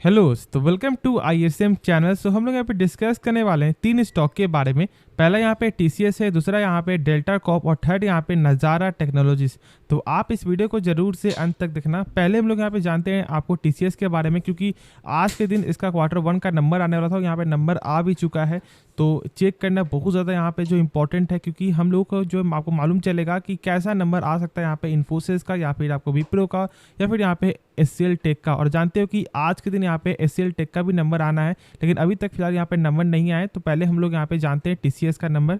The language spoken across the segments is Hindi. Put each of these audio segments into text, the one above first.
हेलो, तो वेलकम टू ISM चैनल। हम लोग यहाँ पे डिस्कस करने वाले हैं 3 स्टॉक के बारे में। पहला यहाँ पे TCS है, दूसरा यहाँ पे डेल्टा कॉर्प और थर्ड यहाँ पे नज़ारा टेक्नोलॉजीज। तो आप इस वीडियो को जरूर से अंत तक देखना। पहले हम लोग यहाँ पे जानते हैं आपको TCS के बारे में, क्योंकि आज के दिन इसका Q1 का नंबर आने वाला था और यहाँ पे नंबर आ भी चुका है। तो चेक करना बहुत ज़्यादा यहाँ पे जो इंपॉर्टेंट है, क्योंकि हम लोग को जो आपको मालूम चलेगा कि कैसा नंबर आ सकता है यहाँ पे इन्फोसिस का, या फिर आपको विप्रो का, या फिर यहाँ पे HCL टेक का। और जानते हो कि आज के दिन यहाँ पे HCL टेक का भी नंबर आना है, लेकिन अभी तक फिलहाल यहाँ पे नंबर नहीं आए। तो पहले हम लोग यहाँ पे जानते हैं TCS का नंबर।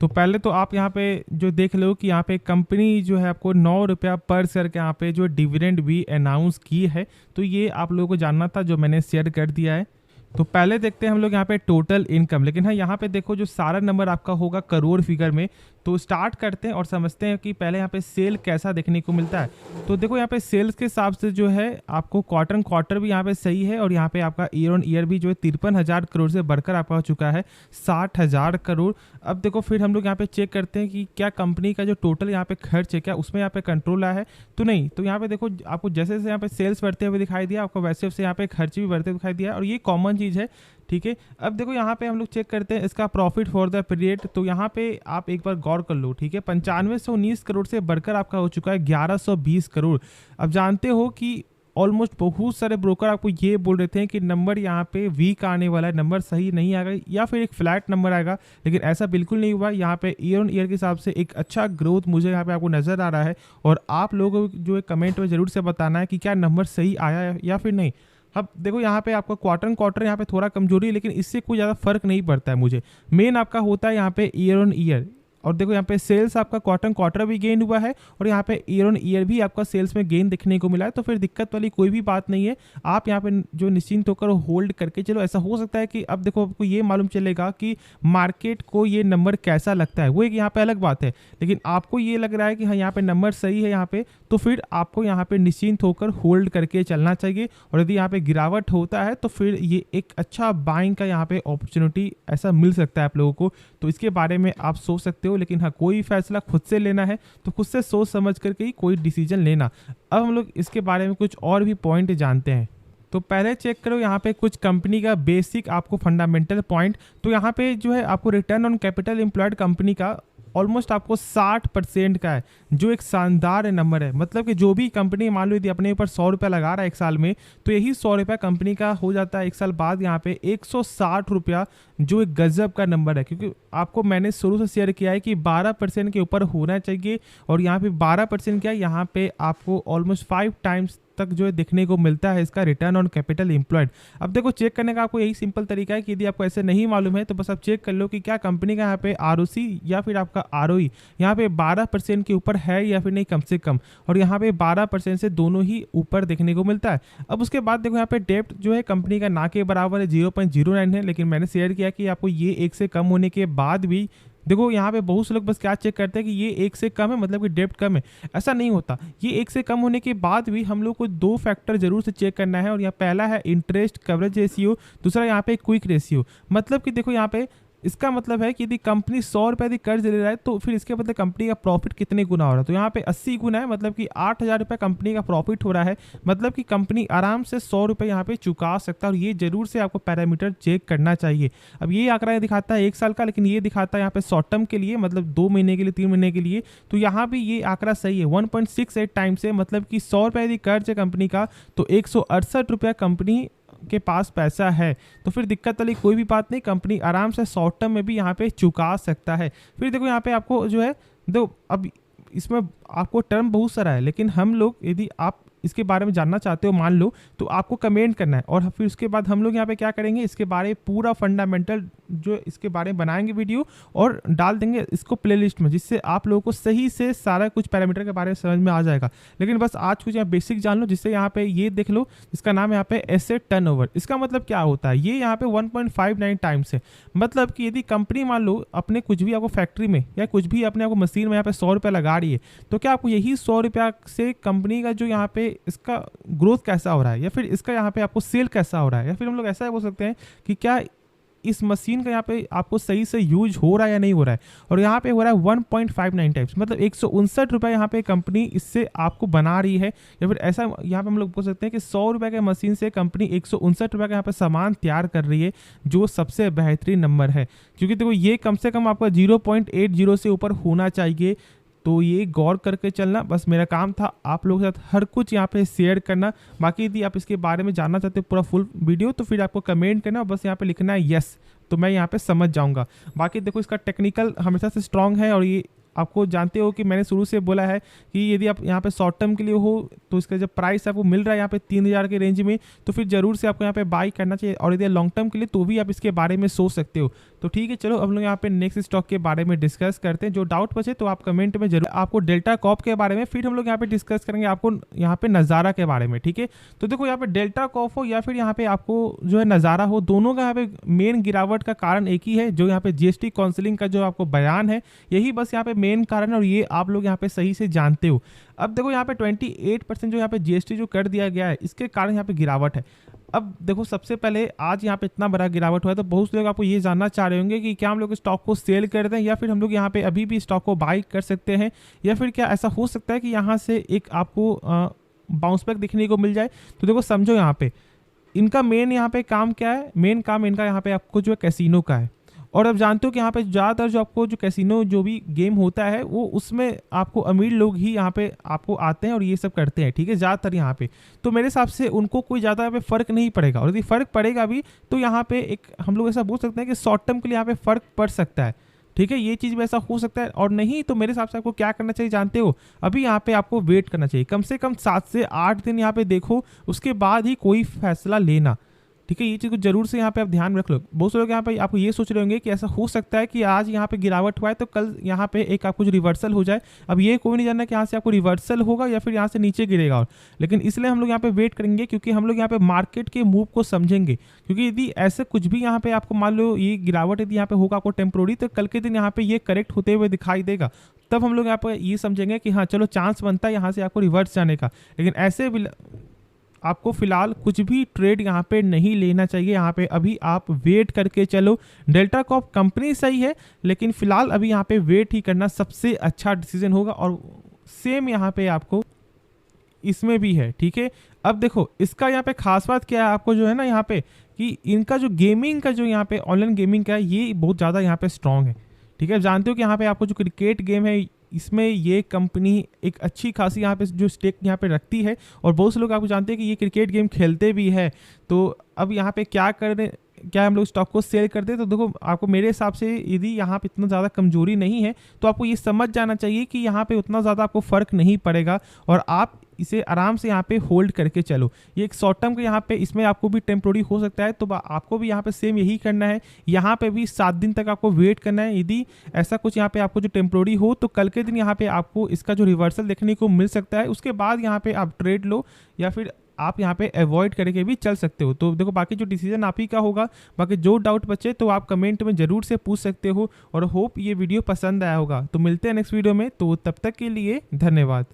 तो पहले तो आप यहाँ पे जो देख लो कि यहाँ पे कंपनी जो है आपको 9 रुपया पर शेयर के यहाँ पे जो डिविडेंड भी अनाउंस की है। तो ये आप लोगों को जानना था, जो मैंने शेयर कर दिया है। तो पहले देखते हैं हम लोग यहाँ पे टोटल इनकम। लेकिन हाँ, यहाँ पे देखो जो सारा नंबर आपका होगा करोड़ फिगर में। तो स्टार्ट करते हैं और समझते हैं कि पहले यहाँ पे सेल कैसा देखने को मिलता है। तो देखो यहाँ पे सेल्स के हिसाब से जो है आपको क्वार्टर भी यहाँ पे सही है, और यहाँ पे आपका ईयर ऑन ईयर भी जो है 53,000 करोड़ से बढ़कर आपका हो चुका है 60,000 करोड़। अब देखो फिर हम लोग यहाँ पे चेक करते हैं कि क्या कंपनी का जो टोटल यहाँ पे खर्च है, क्या उसमें यहाँ पे कंट्रोल आया है तो नहीं। तो यहाँ पे देखो आपको जैसे जैसे यहाँ पे सेल्स बढ़ते हुए दिखाई दिया, आपको वैसे वैसे यहाँ पे खर्च भी बढ़ते हुए दिखाई दिया, और ये कॉमन चीज़ है। ठीक है, अब देखो यहाँ पे हम लोग चेक करते हैं इसका प्रॉफिट फॉर द पीरियड। तो यहाँ पे आप एक बार गौर कर लो। ठीक है, 9519 करोड़ से बढ़कर आपका हो चुका है 1120 करोड़। अब जानते हो कि ऑलमोस्ट बहुत सारे ब्रोकर आपको ये बोल रहे थे कि नंबर यहाँ पे वीक आने वाला है, नंबर सही नहीं आएगा या फिर एक फ्लैट नंबर आएगा, लेकिन ऐसा बिल्कुल नहीं हुआ। यहाँ पे ईयर ऑन ईयर के हिसाब से एक अच्छा ग्रोथ मुझे यहाँ पे आपको नज़र आ रहा है। और आप लोगों को जो है कमेंट में ज़रूर से बताना है कि क्या नंबर सही आया है या फिर नहीं। अब देखो यहाँ पे आपका क्वार्टर यहाँ पे थोड़ा कमजोरी है, लेकिन इससे कोई ज़्यादा फर्क नहीं पड़ता है मुझे। मेन आपका होता है यहाँ पे ईयर ऑन ईयर। और देखो यहाँ पे सेल्स आपका क्वार्टर भी गेन हुआ है, और यहाँ पे ईयर ऑन ईयर भी आपका सेल्स में गेन दिखने को मिला है। तो फिर दिक्कत वाली कोई भी बात नहीं है। आप यहाँ पे जो निश्चिंत होकर होल्ड करके चलो। ऐसा हो सकता है कि अब देखो आपको ये मालूम चलेगा कि मार्केट को ये नंबर कैसा लगता है, वो एक यहाँ पे अलग बात है। लेकिन आपको ये लग रहा है कि हाँ यहाँ पे नंबर सही है यहाँ पे, तो फिर आपको यहाँ पे निश्चिंत होकर होल्ड करके चलना चाहिए। और यदि यहाँ पे गिरावट होता है तो फिर ये एक अच्छा बाइंग का यहाँ पे अपॉर्चुनिटी ऐसा मिल सकता है आप लोगों को। तो इसके बारे में आप सोच सकते हो, लेकिन हाँ कोई फैसला खुद से लेना है तो खुद से सोच समझ करके ही कोई डिसीजन लेना। अब हम लोग इसके बारे में कुछ और भी पॉइंट जानते हैं। तो पहले चेक करो यहाँ पे कुछ कंपनी का बेसिक आपको फंडामेंटल पॉइंट। तो यहाँ पे जो है आपको return on capital employed company का ऑलमोस्ट आपको 60% का है, जो एक शानदार नंबर है। मतलब कि जो भी कंपनी मान लो यदि अपने ऊपर 100 रुपया लगा रहा है एक साल में, तो यही 100 रुपया कंपनी का हो जाता है एक साल बाद यहाँ पे 160 रुपया, जो एक गजब का नंबर है। क्योंकि आपको मैंने शुरू से शेयर किया है कि 12% के ऊपर होना चाहिए, और यहाँ पे 12% क्या है, यहाँ पे आपको ऑलमोस्ट 5 टाइम्स तक जो है देखने को मिलता है इसका रिटर्न ऑन कैपिटल एम्प्लॉयड। अब देखो चेक करने का आपको यही सिंपल तरीका है कि यदि आपको ऐसे नहीं मालूम है तो बस आप चेक कर लो कि क्या कंपनी का यहाँ पे ROC या फिर आपका ROE यहाँ पे 12% के ऊपर है या फिर नहीं, कम से कम। और यहाँ पे 12% से दोनों ही ऊपर देखने को मिलता है। अब उसके बाद देखो यहाँ पे डेप्ट जो है कंपनी का ना के बराबर है, 0.09 है। लेकिन मैंने शेयर किया कि आपको ये 1 से कम होने के बाद भी देखो यहाँ पे बहुत से लोग बस क्या चेक करते हैं कि ये 1 से कम है मतलब कि डेप्ट कम है। ऐसा नहीं होता। ये 1 से कम होने के बाद भी हम लोग को 2 फैक्टर जरूर से चेक करना है। और यहाँ पहला है इंटरेस्ट कवरेज रेशियो, दूसरा यहाँ पे क्विक रेशियो। मतलब कि देखो यहाँ पे इसका मतलब है कि यदि कंपनी 100 रुपये यदि कर्ज ले रहा है, तो फिर इसके बदले कंपनी का प्रॉफिट कितने गुना हो रहा है। तो यहाँ पे 80 गुना है, मतलब कि 8,000 रुपये कंपनी का प्रॉफिट हो रहा है। मतलब कि कंपनी आराम से 100 रुपये यहाँ पे चुका सकता है। और ये जरूर से आपको पैरामीटर चेक करना चाहिए। अब ये आंकड़ा दिखाता है 1 साल का, लेकिन ये दिखाता है यहाँ पे शॉर्ट टर्म के लिए, मतलब 2 महीने के लिए, 3 महीने के लिए। तो यहाँ भी ये आंकड़ा सही है 1.68 टाइम्स है। मतलब कि 100 रुपये यदि कर्ज है कंपनी का, तो 168 रुपया कंपनी के पास पैसा है। तो फिर दिक्कत वाली कोई भी बात नहीं, कंपनी आराम से शॉर्ट टर्म में भी यहाँ पे चुका सकता है। फिर देखो यहाँ पे आपको जो है दो, अब इसमें आपको टर्म बहुत सारा है, लेकिन हम लोग यदि आप इसके बारे में जानना चाहते हो मान लो, तो आपको कमेंट करना है। और फिर उसके बाद हम लोग यहाँ पे क्या करेंगे, इसके बारे में पूरा फंडामेंटल जो इसके बारे में बनाएंगे वीडियो और डाल देंगे इसको प्लेलिस्ट में, जिससे आप लोगों को सही से सारा कुछ पैरामीटर के बारे में समझ में आ जाएगा। लेकिन बस आज कुछ यहाँ बेसिक जान लो, जिससे यहाँ पे ये देख लो, इसका नाम है यहाँ पे एसेट टर्नओवर। इसका मतलब क्या होता है, ये यहाँ पे 1.59 टाइम्स है। मतलब कि यदि कंपनी मान लो अपने कुछ भी आपको फैक्ट्री में या कुछ भी अपने आपको मशीन में यहाँ पे 100 रुपया लगा रही है, तो क्या आपको यही 100 रुपया से कंपनी का जो यहाँ पे इसका ग्रोथ कैसा हो रहा है, या फिर इसका यहाँ पे आपको सेल कैसा हो रहा है, या फिर हम लोग ऐसा बोल सकते हैं कि क्या इस मशीन का यहाँ पे आपको सही से यूज हो रहा है या नहीं हो रहा है। और यहाँ पे हो रहा है 1.59 टाइम्स, मतलब 159 रुपये यहाँ पे कंपनी इससे आपको बना रही है। या फिर ऐसा यहाँ पे हम लोग बोल सकते हैं कि 100 रुपये के मशीन से कंपनी 159 रुपये का यहाँ पे सामान तैयार कर रही है, जो सबसे बेहतरीन नंबर है। क्योंकि देखो ये कम से कम आपका 0.80 से ऊपर होना चाहिए। तो ये गौर करके चलना, बस मेरा काम था आप लोगों के साथ हर कुछ यहाँ पे शेयर करना। बाकी यदि आप इसके बारे में जानना चाहते हो पूरा फुल वीडियो, तो फिर आपको कमेंट करना, बस यहाँ पे लिखना है यस, तो मैं यहाँ पे समझ जाऊँगा। बाकी देखो इसका टेक्निकल हमेशा से स्ट्रांग है, और ये आपको जानते हो कि मैंने शुरू से बोला है कि यदि आप यहाँ पे शॉर्ट टर्म के लिए हो तो इसका जब प्राइस आपको मिल रहा है यहाँ पे 3000 के रेंज में, तो फिर जरूर से आपको यहाँ पे बाई करना चाहिए। और यदि लॉन्ग टर्म के लिए तो भी आप इसके बारे में सोच सकते हो। तो ठीक है, चलो अब लोग यहाँ पे नेक्स्ट स्टॉक के बारे में डिस्कस करते हैं। जो डाउट बचे तो आप कमेंट में जरूर, आपको डेल्टा कॉप के बारे में, फिर हम लोग यहाँ पे डिस्कस करेंगे आपको यहाँ पे नज़ारा के बारे में। ठीक है, तो देखो यहाँ पे डेल्टा कॉप हो या फिर यहाँ पे आपको जो है नज़ारा हो, दोनों का यहाँ पे मेन गिरावट का कारण एक ही है, जो यहाँ पे जीएसटी काउंसिलिंग का जो आपको बयान है, यही बस यहाँ पे मेन कारण है, और ये आप लोग यहाँ पे सही से जानते हो। अब देखो यहाँ पे 28% जो यहाँ पे जीएसटी जो कर दिया गया है, इसके कारण यहाँ पे गिरावट है। अब देखो सबसे पहले आज यहाँ पे इतना बड़ा गिरावट हुआ है, तो बहुत से लोग आपको ये जानना चाह रहे होंगे कि क्या हम लोग स्टॉक को सेल कर दें या फिर हम लोग यहाँ पे अभी भी स्टॉक को बाई कर सकते हैं, या फिर क्या ऐसा हो सकता है कि यहाँ से एक आपको बाउंस बैक दिखने को मिल जाए। तो देखो समझो यहाँ पे इनका मेन यहाँ पे काम क्या है, मेन काम इनका यहाँ पे आपको जो है कैसीनो का है। और अब जानते हो कि यहाँ पे ज़्यादातर जो आपको जो कैसीनो जो भी गेम होता है, वो उसमें आपको अमीर लोग ही यहाँ पे आपको आते हैं और ये सब करते हैं। ठीक है, ज़्यादातर यहाँ पे तो मेरे हिसाब से उनको कोई ज़्यादा यहाँ पे फ़र्क नहीं पड़ेगा, और यदि फ़र्क पड़ेगा भी तो यहाँ पे एक हम लोग ऐसा बोल सकते हैं कि शॉर्ट टर्म के लिए यहाँ पे फ़र्क पड़ सकता है। ठीक है, ये चीज़ में ऐसा हो सकता है। और नहीं तो मेरे हिसाब से आपको क्या करना चाहिए जानते हो, अभी यहाँ पे आपको वेट करना चाहिए, कम से कम 7 से 8 दिन यहाँ पे देखो, उसके बाद ही कोई फैसला लेना। ठीक है, ये चीज़ को जरूर से यहाँ पे आप ध्यान में रख लो। बहुत से लोग यहाँ पे आपको ये सोच रहे होंगे कि ऐसा हो सकता है कि आज यहाँ पे गिरावट हुआ है तो कल यहाँ पे एक आपको जो रिवर्सल हो जाए। अब ये कोई नहीं जानना कि यहाँ से आपको रिवर्सल होगा या फिर यहाँ से नीचे गिरेगा, और लेकिन इसलिए हम लोग यहाँ पे वेट करेंगे, क्योंकि हम लोग यहाँ पे मार्केट के मूव को समझेंगे। क्योंकि यदि ऐसे कुछ भी यहाँ पे आपको मान लो ये गिरावट यदि यहाँ पे होगा आपको टेम्प्रोरी, तो कल के दिन यहाँ पे ये करेक्ट होते हुए दिखाई देगा, तब हम लोग यहाँ पे ये समझेंगे कि हाँ चलो चांस बनता है यहाँ से आपको रिवर्स जाने का। लेकिन ऐसे आपको फिलहाल कुछ भी ट्रेड यहाँ पे नहीं लेना चाहिए। यहाँ पे अभी आप वेट करके चलो। डेल्टा कॉप कंपनी सही है, लेकिन फिलहाल अभी यहाँ पे वेट ही करना सबसे अच्छा डिसीजन होगा। और सेम यहाँ पे आपको इसमें भी है। ठीक है, अब देखो इसका यहाँ पे खास बात क्या है, आपको जो है ना यहाँ पे कि इनका जो गेमिंग का जो यहाँ पे ऑनलाइन गेमिंग का है, ये बहुत ज़्यादा यहाँ पे स्ट्रॉन्ग है। ठीक है, जानते हो कि यहाँ पे आपको जो क्रिकेट गेम है, इसमें ये कंपनी एक अच्छी खासी यहाँ पे जो स्टेक यहाँ पे रखती है, और बहुत से लोग आपको जानते हैं कि ये क्रिकेट गेम खेलते भी है। तो अब यहाँ पे क्या हम लोग स्टॉक को सेल कर दे, तो देखो आपको मेरे हिसाब से यदि यहाँ पे इतना ज़्यादा कमजोरी नहीं है, तो आपको ये समझ जाना चाहिए कि यहाँ पे उतना ज़्यादा आपको फ़र्क नहीं पड़ेगा, और आप इसे आराम से यहाँ पे होल्ड करके चलो। ये एक शॉर्ट टर्म के यहाँ पे इसमें आपको भी टेम्प्रोरी हो सकता है, तो आपको भी यहाँ पे सेम यही करना है। यहाँ पे भी 7 दिन तक आपको वेट करना है। यदि ऐसा कुछ यहाँ पे आपको जो टेम्प्रोरी हो, तो कल के दिन यहाँ पे आपको इसका जो रिवर्सल देखने को मिल सकता है। उसके बाद यहाँ पे आप ट्रेड लो, या फिर आप यहाँ पे अवॉइड करके भी चल सकते हो। तो देखो बाकी जो डिसीजन आप ही का होगा। बाकी जो डाउट बचे तो आप कमेंट में ज़रूर से पूछ सकते हो, और होप ये वीडियो पसंद आया होगा। तो मिलते हैं नेक्स्ट वीडियो में, तो तब तक के लिए धन्यवाद।